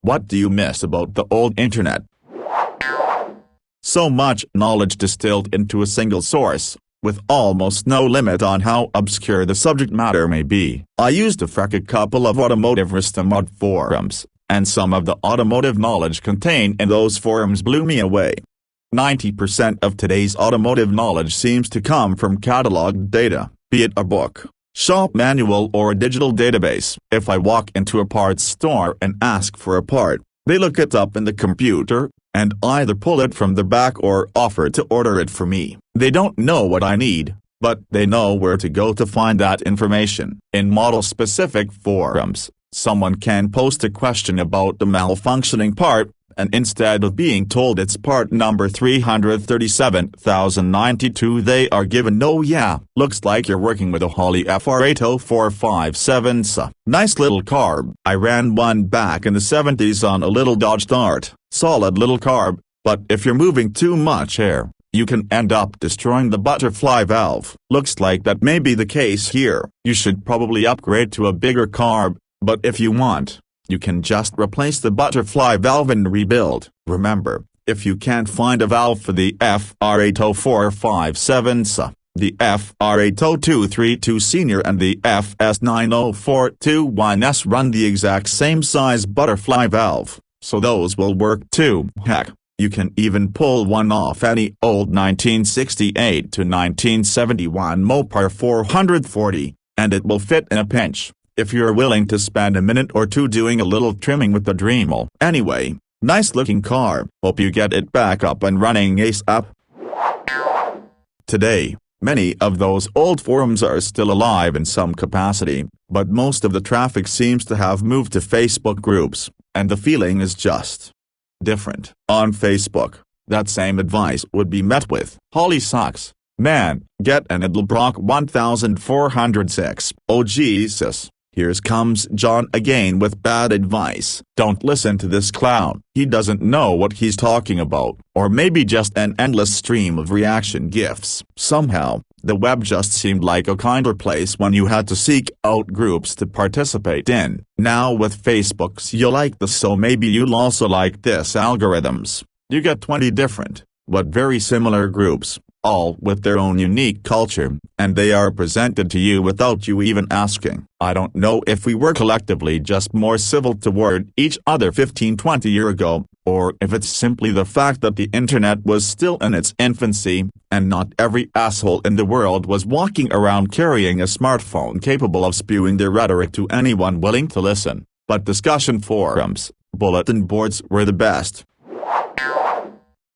What do you miss about the old internet? So much knowledge distilled into a single source, with almost no limit on how obscure the subject matter may be. I used to freq a couple of automotive mod forums, and some of the automotive knowledge contained in those forums blew me away. 90% of today's automotive knowledge seems to come from cataloged data, be it a book, shop manual or a digital database. If I walk into a parts store and ask for a part, they look it up in the computer, and either pull it from the back or offer to order it for me. They don't know what I need, but they know where to go to find that information. In model-specific forums, someone can post a question about the malfunctioning part, and instead of being told it's part number 337,092 they are given "no yeah, looks like you're working with a Holley FR80457 nice little carb. I ran one back in the 70s on a little Dodge Dart, solid little carb, but if you're moving too much air, you can end up destroying the butterfly valve. Looks like that may be the case here. You should probably upgrade to a bigger carb, but if you want, you can just replace the butterfly valve and rebuild. Remember, if you can't find a valve for the FR80457, the FR80232 Senior and the FS90421S run the exact same size butterfly valve, so those will work too. Heck, you can even pull one off any old 1968 to 1971 Mopar 440, and it will fit in a pinch, if you're willing to spend a minute or two doing a little trimming with the Dremel. Anyway, nice looking car, hope you get it back up and running ASAP. Today, many of those old forums are still alive in some capacity, but most of the traffic seems to have moved to Facebook groups, and the feeling is just different. On Facebook, that same advice would be met with "Holley sucks, man, get an Edelbrock 1406. Oh Jesus. Here comes John again with bad advice. Don't listen to this clown. He doesn't know what he's talking about. Or maybe just an endless stream of reaction GIFs. Somehow, the web just seemed like a kinder place when you had to seek out groups to participate in. Now with Facebook's "you like this so maybe you'll also like this" algorithms, you get 20 different, but very similar groups, all with their own unique culture, and they are presented to you without you even asking. I don't know if we were collectively just more civil toward each other 15-20 years ago, or if it's simply the fact that the internet was still in its infancy, and not every asshole in the world was walking around carrying a smartphone capable of spewing their rhetoric to anyone willing to listen. But discussion forums, bulletin boards were the best.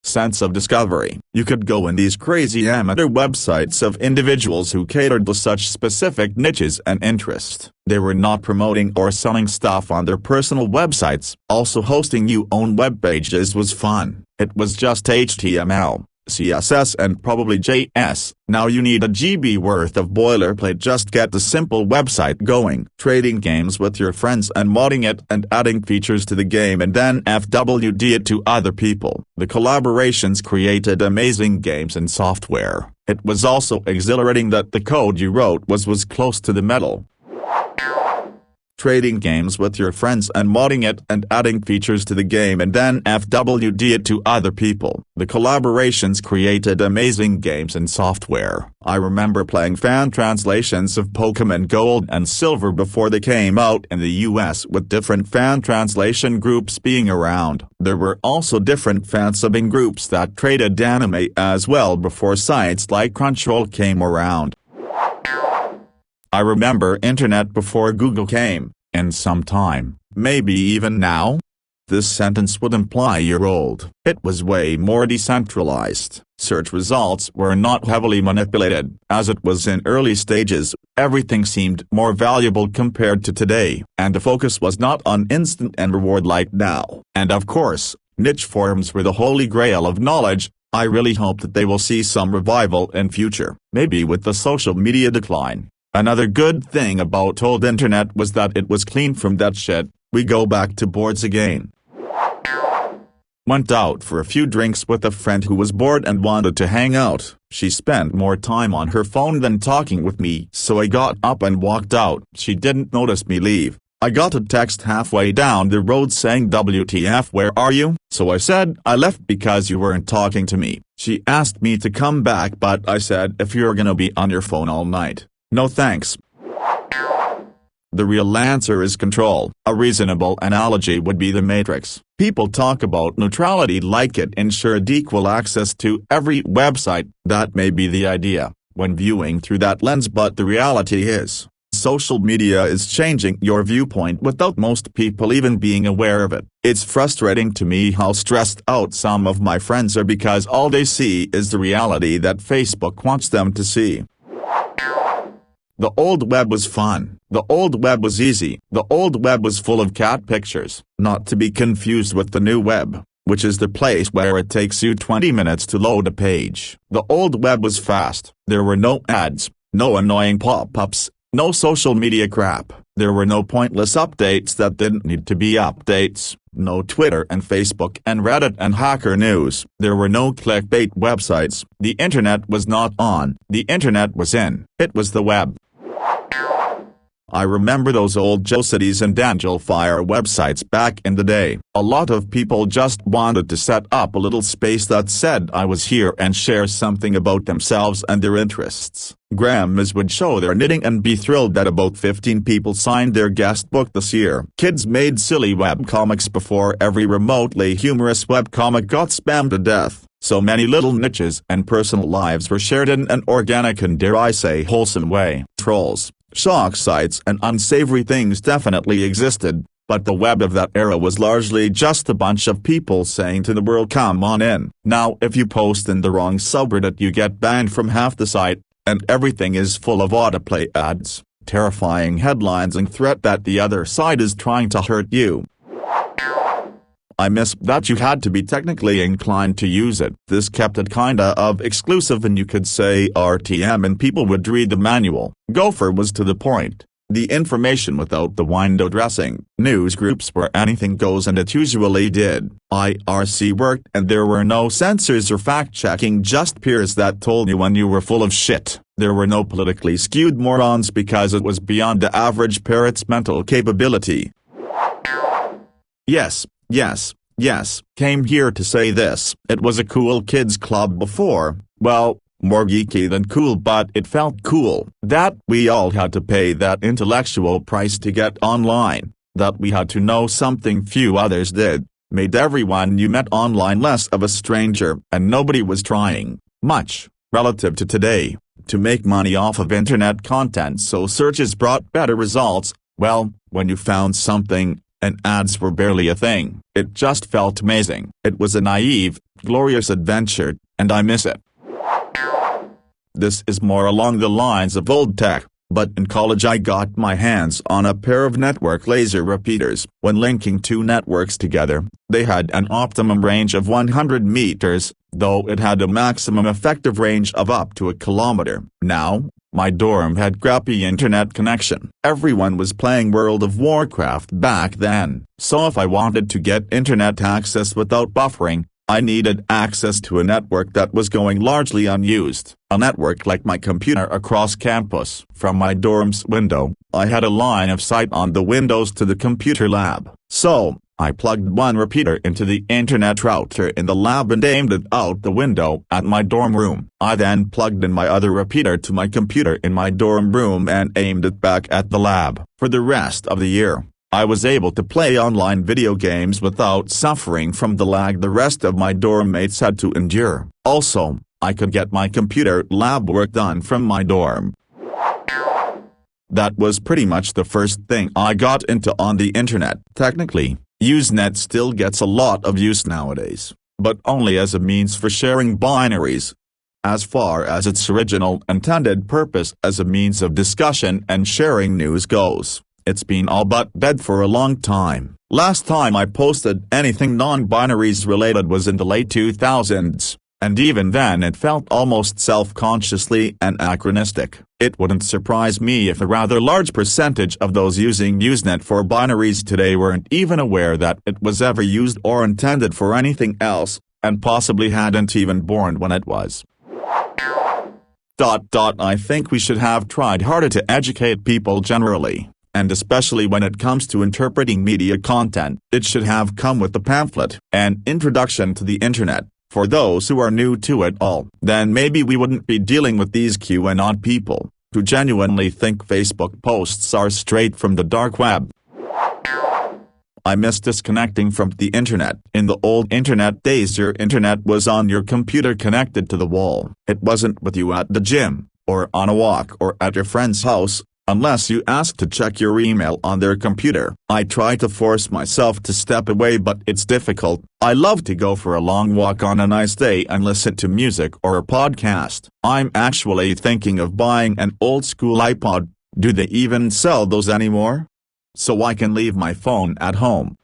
Sense of discovery. You could go in these crazy amateur websites of individuals who catered to such specific niches and interests. They were not promoting or selling stuff on their personal websites. Also, hosting your own web pages was fun. It was just HTML, CSS and probably JS. Now you need a GB worth of boilerplate. Just get the simple website going. Trading games with your friends and modding it and adding features to the game and then FWD it to other people. The collaborations created amazing games and software. It was also exhilarating that the code you wrote was close to the metal. Trading games with your friends and modding it and adding features to the game and then FWD it to other people. The collaborations created amazing games and software. I remember playing fan translations of Pokemon Gold and Silver before they came out in the US, with different fan translation groups being around. There were also different fan subbing groups that traded anime as well before sites like Crunchyroll came around. I remember internet before Google came, in some time, maybe even now. This sentence would imply you're old. It was way more decentralized. Search results were not heavily manipulated. As it was in early stages, everything seemed more valuable compared to today, and the focus was not on instant and reward like now. And of course, niche forums were the holy grail of knowledge. I really hope that they will see some revival in future, maybe with the social media decline. Another good thing about old internet was that it was clean from that shit. We go back to boards again. Went out for a few drinks with a friend who was bored and wanted to hang out. She spent more time on her phone than talking with me, so I got up and walked out. She didn't notice me leave, I got a text halfway down the road saying WTF, where are you? So I said I left because you weren't talking to me. She asked me to come back, but I said, if you're gonna be on your phone all night, no thanks. The real answer is control. A reasonable analogy would be the Matrix. People talk about neutrality like it ensured equal access to every website. That may be the idea when viewing through that lens, but the reality is, social media is changing your viewpoint without most people even being aware of it. It's frustrating to me how stressed out some of my friends are because all they see is the reality that Facebook wants them to see. The old web was fun. The old web was easy. The old web was full of cat pictures, not to be confused with the new web, which is the place where it takes you 20 minutes to load a page. The old web was fast. There were no ads, no annoying pop-ups, no social media crap. There were no pointless updates that didn't need to be updates. No Twitter and Facebook and Reddit and hacker news. There were no clickbait websites. The internet was not on. The internet was in. It was the web. I remember those old GeoCities and Angelfire websites back in the day. A lot of people just wanted to set up a little space that said I was here and share something about themselves and their interests. Grandmas would show their knitting and be thrilled that about 15 people signed their guest book this year. Kids made silly webcomics before every remotely humorous webcomic got spammed to death. So many little niches and personal lives were shared in an organic and, dare I say, wholesome way. Trolls, shock sites and unsavory things definitely existed, but the web of that era was largely just a bunch of people saying to the world, come on in. Now if you post in the wrong subreddit you get banned from half the site, and everything is full of autoplay ads, terrifying headlines and threat that the other side is trying to hurt you. I miss that you had to be technically inclined to use it. This kept it kinda of exclusive and you could say RTM and people would read the manual. Gopher was to the point. The information without the window dressing. News groups where anything goes, and it usually did. IRC worked and there were no censors or fact-checking, just peers that told you when you were full of shit. There were no politically skewed morons because it was beyond the average parrot's mental capability. Yes, came here to say this. It was a cool kids club before, well, more geeky than cool, but it felt cool. That we all had to pay that intellectual price to get online, that we had to know something few others did, made everyone you met online less of a stranger, and nobody was trying, much, relative to today, to make money off of internet content, so searches brought better results. Well, when you found something, and ads were barely a thing. It just felt amazing. It was a naive, glorious adventure, and I miss it. This is more along the lines of old tech, but in college I got my hands on a pair of network laser repeaters. When linking two networks together, they had an optimum range of 100 meters, though it had a maximum effective range of up to 1 kilometer. Now, my dorm had crappy internet connection. Everyone was playing World of Warcraft back then, so if I wanted to get internet access without buffering, I needed access to a network that was going largely unused. A network like my computer across campus. From my dorm's window, I had a line of sight on the windows to the computer lab. So, I plugged one repeater into the internet router in the lab and aimed it out the window at my dorm room. I then plugged in my other repeater to my computer in my dorm room and aimed it back at the lab. For the rest of the year, I was able to play online video games without suffering from the lag the rest of my dorm mates had to endure. Also, I could get my computer lab work done from my dorm. That was pretty much the first thing I got into on the internet. Technically, Usenet still gets a lot of use nowadays, but only as a means for sharing binaries. As far as its original intended purpose as a means of discussion and sharing news goes, it's been all but dead for a long time. Last time I posted anything non-binaries related was in the late 2000s, and even then it felt almost self-consciously anachronistic. It wouldn't surprise me if a rather large percentage of those using Usenet for binaries today weren't even aware that it was ever used or intended for anything else, and possibly hadn't even born when it was. I think we should have tried harder to educate people generally. and especially when it comes to interpreting media content, it should have come with a pamphlet, an introduction to the internet, for those who are new to it all. Then maybe we wouldn't be dealing with these QAnon people, who genuinely think Facebook posts are straight from the dark web. I miss disconnecting from the internet. In the old internet days, your internet was on your computer connected to the wall. It wasn't with you at the gym, or on a walk, or at your friend's house, unless you asked to check your email on their computer. I try to force myself to step away, but it's difficult. I love to go for a long walk on a nice day and listen to music or a podcast. I'm actually thinking of buying an old-school iPod. Do they even sell those anymore? So I can leave my phone at home.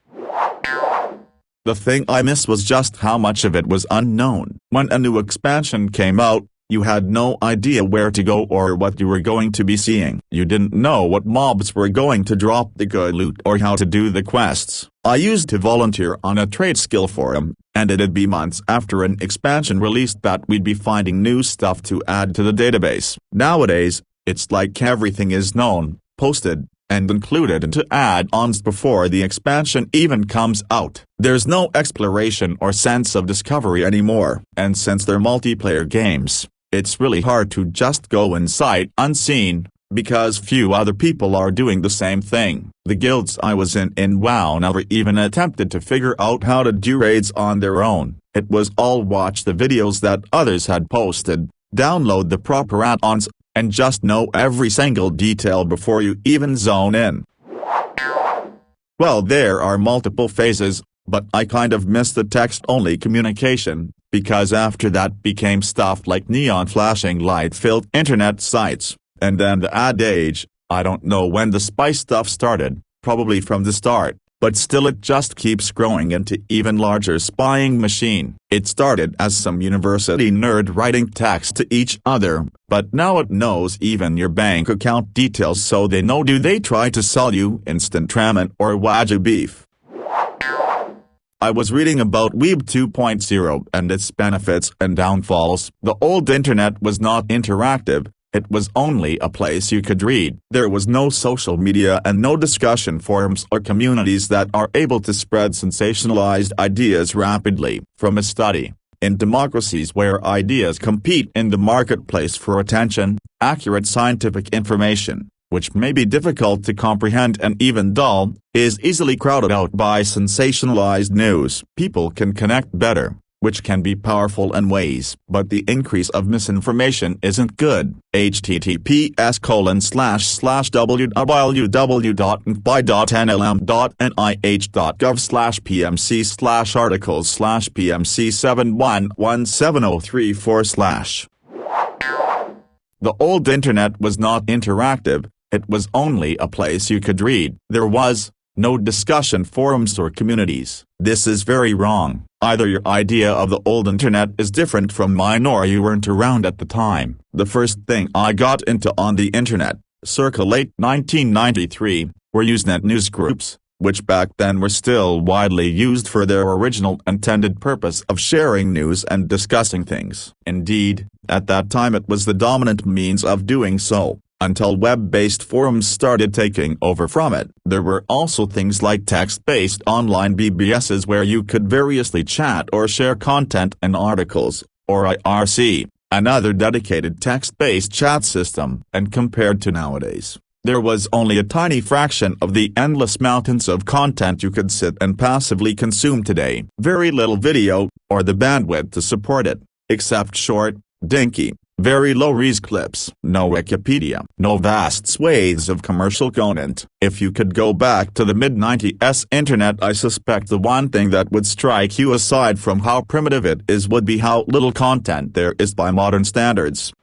The thing I miss was just how much of it was unknown. When a new expansion came out, you had no idea where to go or what you were going to be seeing. You didn't know what mobs were going to drop the good loot or how to do the quests. I used to volunteer on a trade skill forum, and it'd be months after an expansion released that we'd be finding new stuff to add to the database. Nowadays, it's like everything is known, posted, and included into add-ons before the expansion even comes out. There's no exploration or sense of discovery anymore, and since they're multiplayer games, it's really hard to just go in sight unseen, because few other people are doing the same thing. The guilds I was in WoW never even attempted to figure out how to do raids on their own. It was all watch the videos that others had posted, download the proper add-ons, and just know every single detail before you even zone in. Well, there are multiple phases, but I kind of miss the text-only communication, because after that became stuff like neon flashing light-filled internet sites, and then the ad age. I don't know when the spy stuff started, probably from the start, but still it just keeps growing into even larger spying machine. It started as some university nerd writing text to each other, but now it knows even your bank account details, so they know do they try to sell you instant ramen or wagyu beef. I was reading about Web 2.0 and its benefits and downfalls. The old internet was not interactive. It was only a place you could read. There was no social media and no discussion forums or communities that are able to spread sensationalized ideas rapidly. From a study, in democracies where ideas compete in the marketplace for attention, accurate scientific information, which may be difficult to comprehend and even dull, is easily crowded out by sensationalized news. People can connect better, which can be powerful in ways, but the increase of misinformation isn't good. https://www.nlm.nih.gov/pmc/articles/pmc711703/. The old internet was not interactive. It was only a place you could read. There was no discussion forums or communities. This is very wrong. Either your idea of the old internet is different from mine or you weren't around at the time. The first thing I got into on the internet, circa late 1993, were Usenet newsgroups, which back then were still widely used for their original intended purpose of sharing news and discussing things. Indeed, at that time it was the dominant means of doing so, until web-based forums started taking over from it. There were also things like text-based online BBSs where you could variously chat or share content and articles, or IRC, another dedicated text-based chat system. And compared to nowadays, there was only a tiny fraction of the endless mountains of content you could sit and passively consume today. Very little video, or the bandwidth to support it, except short, dinky, very low-res clips. No Wikipedia. No vast swathes of commercial content. If you could go back to the mid-90s internet, I suspect the one thing that would strike you aside from how primitive it is would be how little content there is by modern standards.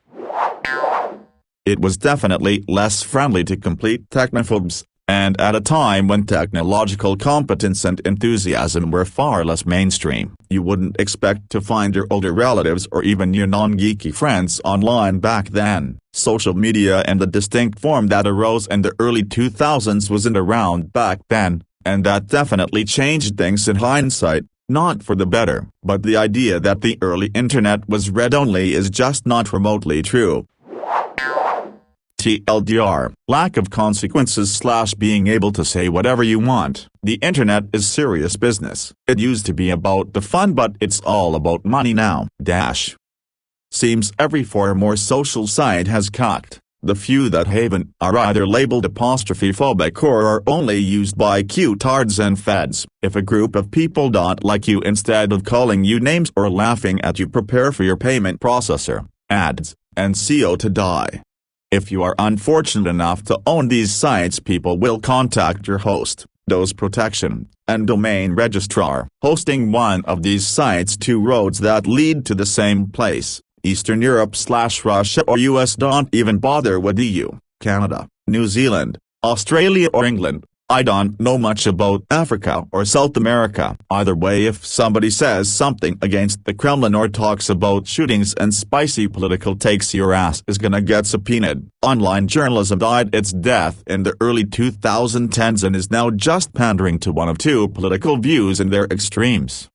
It was definitely less friendly to complete technophobes, and at a time when technological competence and enthusiasm were far less mainstream. You wouldn't expect to find your older relatives or even your non-geeky friends online back then. Social media in the distinct form that arose in the early 2000s wasn't around back then, and that definitely changed things in hindsight, not for the better. But the idea that the early internet was read-only is just not remotely true. TLDR, lack of consequences / being able to say whatever you want. The internet is serious business. It used to be about the fun, but it's all about money now. Seems every forum or social site has cucked. The few that haven't are either labeled apostrophe-phobic or are only used by Q-tards and feds. If a group of people don't like you, instead of calling you names or laughing at you, prepare for your payment processor, ads, and SEO to die. If you are unfortunate enough to own these sites, people will contact your host, DOS protection, and domain registrar. Hosting one of these sites, two roads that lead to the same place. Eastern Europe / Russia or US. Don't even bother with EU, Canada, New Zealand, Australia or England. I don't know much about Africa or South America. Either way, if somebody says something against the Kremlin or talks about shootings and spicy political takes, your ass is gonna get subpoenaed. Online journalism died its death in the early 2010s and is now just pandering to one of two political views in their extremes.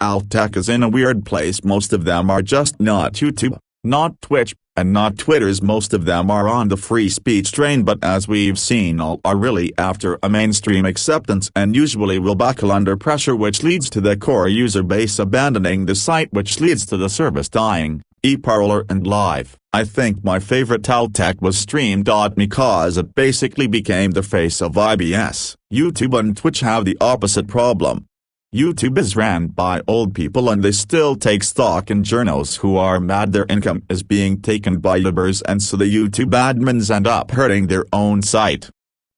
Alt tech is in a weird place. Most of them are just not YouTube, not Twitch, and not Twitters. Most of them are on the free speech train, but as we've seen, all are really after a mainstream acceptance and usually will buckle under pressure, which leads to the core user base abandoning the site, which leads to the service dying. eParlor and Live. I think my favorite alt tech was Stream.me cause it basically became the face of IBS. YouTube and Twitch have the opposite problem. YouTube is ran by old people and they still take stock in journos who are mad their income is being taken by YouTubers, and so the YouTube admins end up hurting their own site.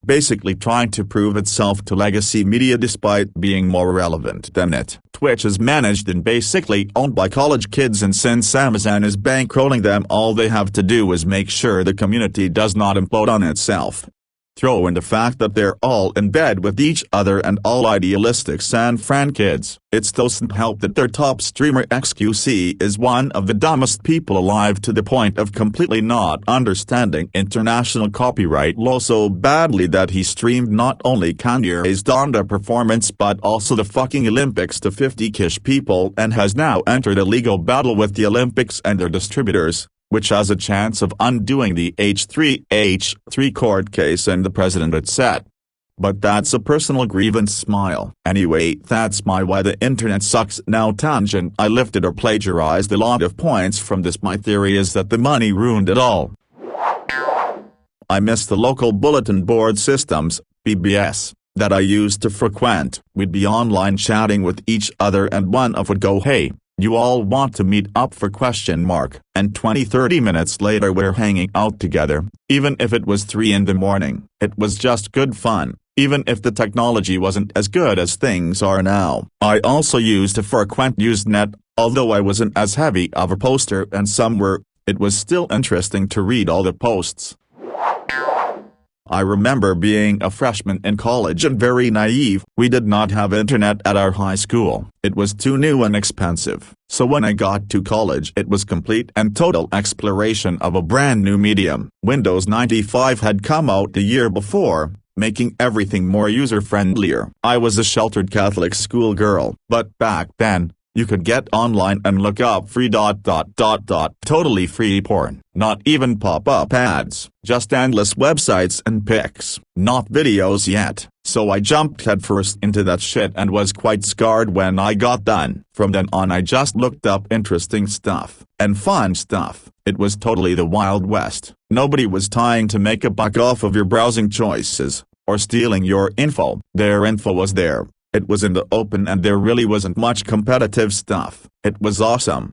Basically trying to prove itself to legacy media despite being more relevant than it. Twitch is managed and basically owned by college kids, and since Amazon is bankrolling them, all they have to do is make sure the community does not implode on itself. Throw in the fact that they're all in bed with each other and all idealistic San Fran kids. It doesn't help that their top streamer XQC is one of the dumbest people alive, to the point of completely not understanding international copyright law so badly that he streamed not only Kanye's Donda performance but also the fucking Olympics to 50-ish people, and has now entered a legal battle with the Olympics and their distributors, which has a chance of undoing the H3 court case and the president had set. But that's a personal grievance. Smile. Anyway, that's my why the internet sucks now tangent. I lifted or plagiarized a lot of points from this. My theory is that the money ruined it all. I miss the local bulletin board systems, BBS, that I used to frequent. We'd be online chatting with each other and one of would go, "Hey, you all want to meet up for ?" And 20-30 minutes later we're hanging out together, even if it was 3 in the morning. It was just good fun, even if the technology wasn't as good as things are now. I also used to frequent Usenet, although I wasn't as heavy of a poster and some were, it was still interesting to read all the posts. I remember being a freshman in college and very naive. We did not have internet at our high school. It was too new and expensive. So when I got to college, it was complete and total exploration of a brand new medium. Windows 95 had come out the year before, making everything more user-friendlier. I was a sheltered Catholic schoolgirl, but back then, you could get online and look up free ... totally free porn. Not even pop-up ads, just endless websites and pics. Not videos yet, so I jumped headfirst into that shit and was quite scarred when I got done. From then on I just looked up interesting stuff, and fun stuff. It was totally the Wild West. Nobody was trying to make a buck off of your browsing choices, or stealing your info. Their info was there. It was in the open and there really wasn't much competitive stuff. It was awesome.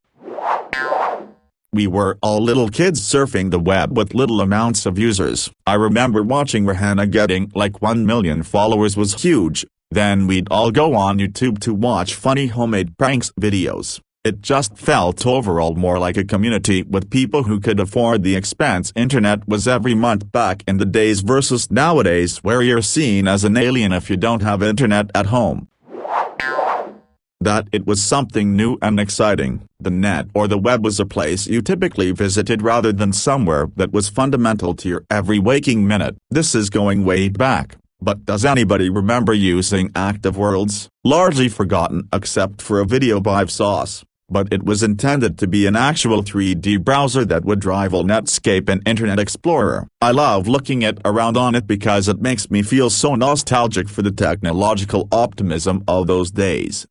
We were all little kids surfing the web with little amounts of users. I remember watching Rihanna getting like 1 million followers was huge. Then we'd all go on YouTube to watch funny homemade pranks videos. It just felt overall more like a community with people who could afford the expense internet was every month back in the days versus nowadays where you're seen as an alien if you don't have internet at home. That it was something new and exciting. The net or the web was a place you typically visited rather than somewhere that was fundamental to your every waking minute. This is going way back. But does anybody remember using Active Worlds? Largely forgotten except for a video by Sauce. but it was intended to be an actual 3D browser that would rival Netscape and Internet Explorer. I love looking around on it because it makes me feel so nostalgic for the technological optimism of those days.